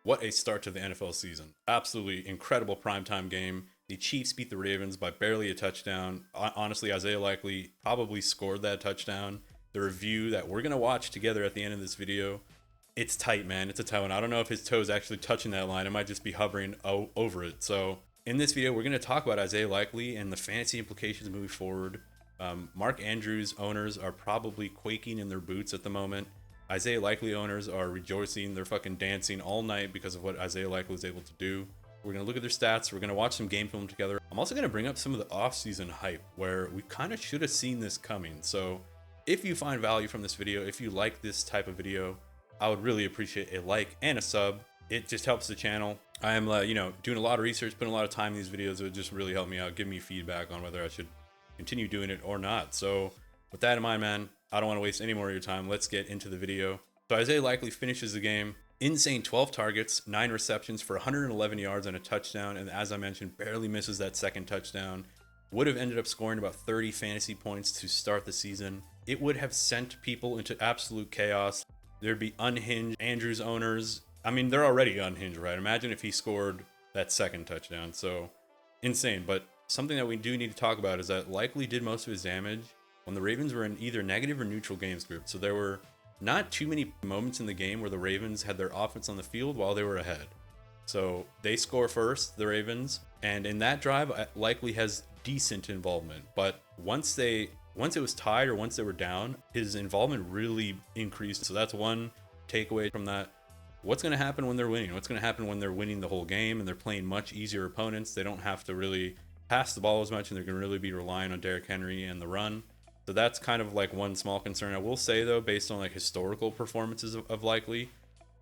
What a start to the NFL season. Absolutely incredible primetime game. The Chiefs beat the Ravens by barely a touchdown. Honestly, Isaiah Likely probably scored that touchdown. The review that we're going to watch together at the end of this video, it's tight, man. It's a tight one. I don't know if his toe is actually touching that line. It might just be hovering over it. So in this video, we're going to talk about Isaiah Likely and the fantasy implications moving forward. Mark Andrews owners are probably quaking in their boots at the moment. Isaiah Likely owners are rejoicing. They're fucking dancing all night because of what Isaiah Likely was able to do. We're going to look at their stats. We're going to watch some game film together. I'm also going to bring up some of the offseason hype where we kind of should have seen this coming. So if you find value from this video, if you like this type of video, I would really appreciate a like and a sub. It just helps the channel. I am, doing a lot of research, putting a lot of time in these videos. It would just really help me out, give me feedback on whether I should continue doing it or not. So with that in mind, man, I don't want to waste any more of your time. Let's get into the video. So Isaiah Likely finishes the game. Insane 12 targets, 9 receptions for 111 yards and a touchdown. And as I mentioned, barely misses that second touchdown. Would have ended up scoring about 30 fantasy points to start the season. It would have sent people into absolute chaos. There'd be unhinged Andrews owners. I mean, they're already unhinged, right? Imagine if he scored that second touchdown. So insane. But something that we do need to talk about is that Likely did most of his damage when the Ravens were in either negative or neutral game script. So there were not too many moments in the game where the Ravens had their offense on the field while they were ahead. So they score first, the Ravens, and in that drive, Likely has decent involvement. But once it was tied or once they were down, his involvement really increased. So that's one takeaway from that. What's going to happen when they're winning? What's going to happen when they're winning the whole game and they're playing much easier opponents? They don't have to really pass the ball as much, and they're going to really be relying on Derrick Henry and the run. So that's kind of like one small concern. I will say though, based on like historical performances of Likely,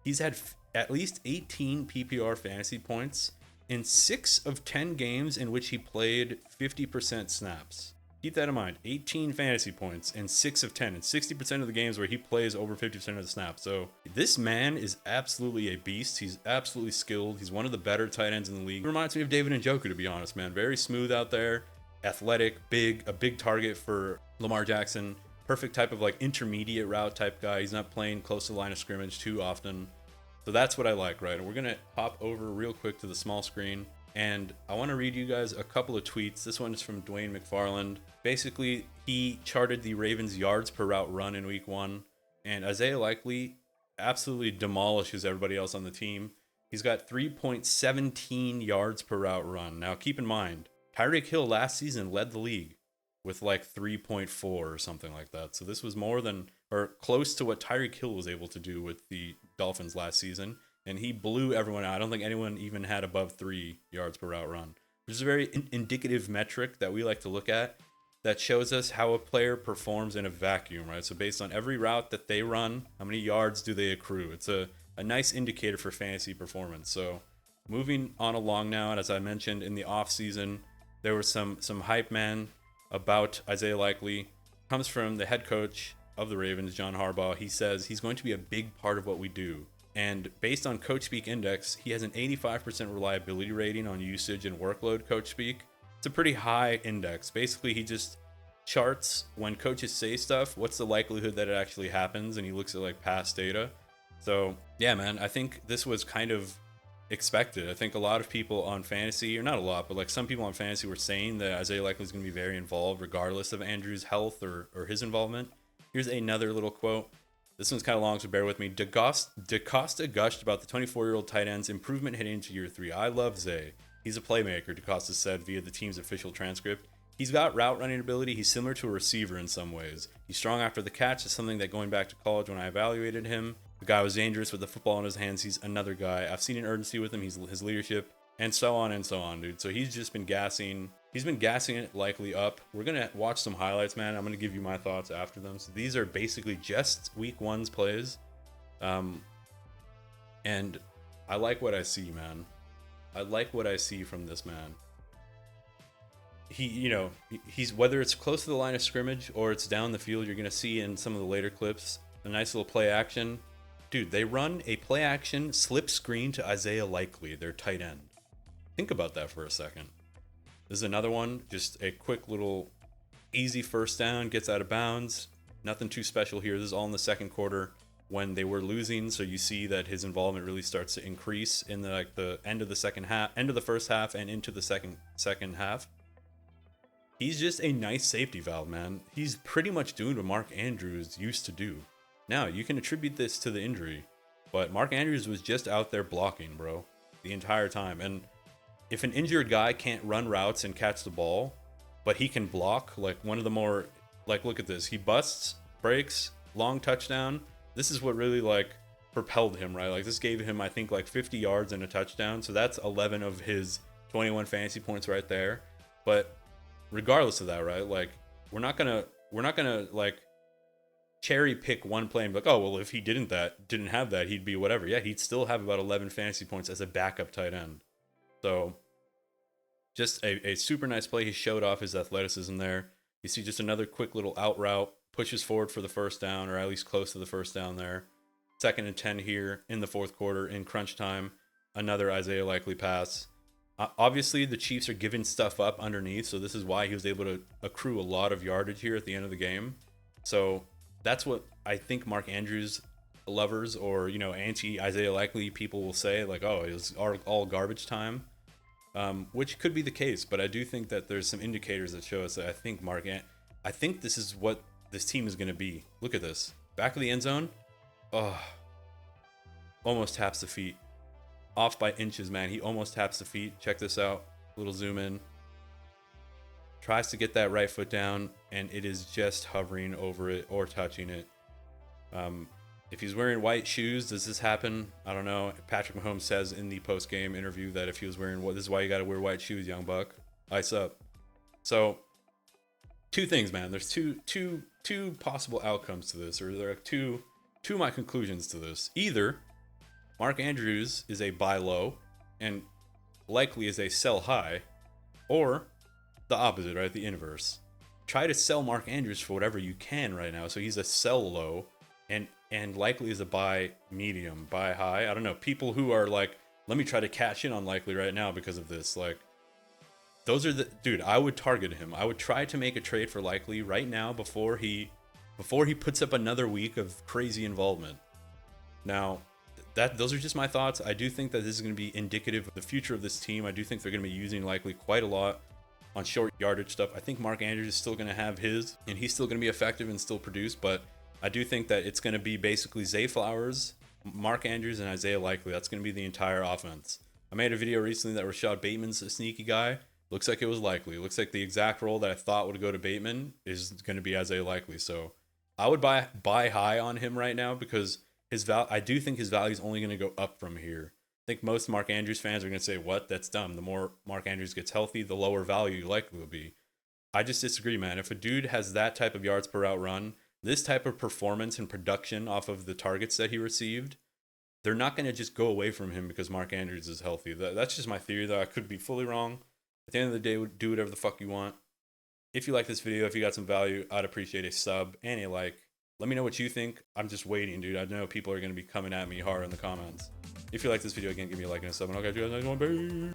he's had at least 18 PPR fantasy points in 6 of 10 games in which he played 50% snaps. Keep that in mind. 18 fantasy points in 6 of 10 and 60% of the games where he plays over 50% of the snaps. So this man is absolutely a beast. He's absolutely skilled. He's one of the better tight ends in the league. He reminds me of David Njoku, to be honest, man. Very smooth out there. Athletic, a big target for Lamar Jackson. Perfect type of like intermediate route type guy. He's not playing close to the line of scrimmage too often. So that's what I like, right? And we're going to hop over real quick to the small screen. And I want to read you guys a couple of tweets. This one is from Dwayne McFarland. Basically, he charted the Ravens' yards per route run in week 1. And Isaiah Likely absolutely demolishes everybody else on the team. He's got 3.17 yards per route run. Now, keep in mind, Tyreek Hill last season led the league with like 3.4 or something like that. So this was more than or close to what Tyreek Hill was able to do with the Dolphins last season. And he blew everyone out. I don't think anyone even had above 3 yards per route run, which is a very indicative metric that we like to look at that shows us how a player performs in a vacuum, right? So based on every route that they run, how many yards do they accrue? It's a nice indicator for fantasy performance. So moving on along now, and as I mentioned in the offseason, there was some hype, man, about Isaiah Likely. Comes from the head coach of the Ravens, John Harbaugh. He says he's going to be a big part of what we do. And based on Coach Speak Index, he has an 85% reliability rating on usage and workload Coach Speak. It's a pretty high index. Basically, he just charts when coaches say stuff, what's the likelihood that it actually happens, and he looks at like past data. So yeah, man, I think this was kind of expected. I think a lot of people on fantasy, or not a lot, but like some people on fantasy were saying that Isaiah Likely is going to be very involved regardless of Andrew's health or his involvement. Here's another little quote. This one's kind of long, so bear with me. DaCosta gushed about the 24-year-old tight end's improvement heading into year 3. I love Zay. He's a playmaker, DaCosta said via the team's official transcript. He's got route running ability. He's similar to a receiver in some ways. He's strong after the catch. It's something that going back to college when I evaluated him, the guy was dangerous with the football in his hands. He's another guy. I've seen an urgency with him. His leadership, and so on, dude. So he's just been gassing. He's been gassing it Likely up. We're going to watch some highlights, man. I'm going to give you my thoughts after them. So these are basically just week 1's plays. And I like what I see, man. I like what I see from this man. He's whether it's close to the line of scrimmage or it's down the field, you're going to see in some of the later clips a nice little play action. Dude, they run a play action slip screen to Isaiah Likely, their tight end. Think about that for a second. This is another one, just a quick little easy first down, gets out of bounds. Nothing too special here. This is all in the second quarter. when they were losing. So you see that his involvement really starts to increase in the end of the second half, end of the first half, and into the second half. He's just a nice safety valve, man. He's pretty much doing what Mark Andrews used to do. Now, you can attribute this to the injury, but Mark Andrews was just out there blocking, bro, the entire time. And if an injured guy can't run routes and catch the ball, but he can block, like one of the more, like, look at this. He busts, breaks, long touchdown. This is what really, like, propelled him, right? Like, this gave him, I think, like 50 yards and a touchdown. So that's 11 of his 21 fantasy points right there. But regardless of that, right? Like, we're not gonna like cherry pick one play and be like, oh well, if he didn't have that, he'd be whatever. Yeah, he'd still have about 11 fantasy points as a backup tight end. So just a super nice play. He showed off his athleticism there. You see just another quick little out route, pushes forward for the first down, or at least close to the first down there. 2nd and 10 here in the fourth quarter in crunch time. Another Isaiah Likely pass. Obviously, the Chiefs are giving stuff up underneath, so this is why he was able to accrue a lot of yardage here at the end of the game. So that's what I think Mark Andrews lovers, or, you know, anti-Isaiah Likely people will say, like, oh, it was all garbage time, which could be the case. But I do think that there's some indicators that show us that I think this is what this team is going to be. Look at this. Back of the end zone. Oh, almost taps the feet. Off by inches, man. He almost taps the feet. Check this out. Little zoom in. Tries to get that right foot down, and it is just hovering over it or touching it. If he's wearing white shoes, does this happen? I don't know. Patrick Mahomes says in the post-game interview that if he was wearing, this is why you got to wear white shoes, young buck. Ice up. So, two things, man. There's two possible outcomes to this, or there are two of my conclusions to this. Either Mark Andrews is a buy low and Likely is a sell high, or the opposite, right? The inverse. Try to sell Mark Andrews for whatever you can right now. So he's a sell low, and Likely is a buy medium, buy high. I don't know. People who are like, let me try to cash in on Likely right now because of this. Like, those are the dude. I would target him. I would try to make a trade for Likely right now before he puts up another week of crazy involvement. Now, those are just my thoughts. I do think that this is going to be indicative of the future of this team. I do think they're going to be using Likely quite a lot on short yardage stuff. I think Mark Andrews is still going to have his, and he's still going to be effective and still produce. But I do think that it's going to be basically Zay Flowers, Mark Andrews, and Isaiah Likely. That's going to be the entire offense. I made a video recently that Rashad Bateman's a sneaky guy. Looks like it was Likely. Looks like the exact role that I thought would go to Bateman is going to be Isaiah Likely. So I would buy high on him right now because I do think his value is only going to go up from here. I think most Mark Andrews fans are going to say, what? That's dumb. The more Mark Andrews gets healthy, the lower value Likely will be. I just disagree, man. If a dude has that type of yards per route run, this type of performance and production off of the targets that he received, they're not going to just go away from him because Mark Andrews is healthy. That's just my theory, though. I could be fully wrong. At the end of the day, do whatever the fuck you want. If you like this video, if you got some value, I'd appreciate a sub and a like. Let me know what you think. I'm just waiting, dude. I know people are going to be coming at me hard in the comments. If you like this video, again, give me a like and a sub, and I'll catch you guys next one. Bye.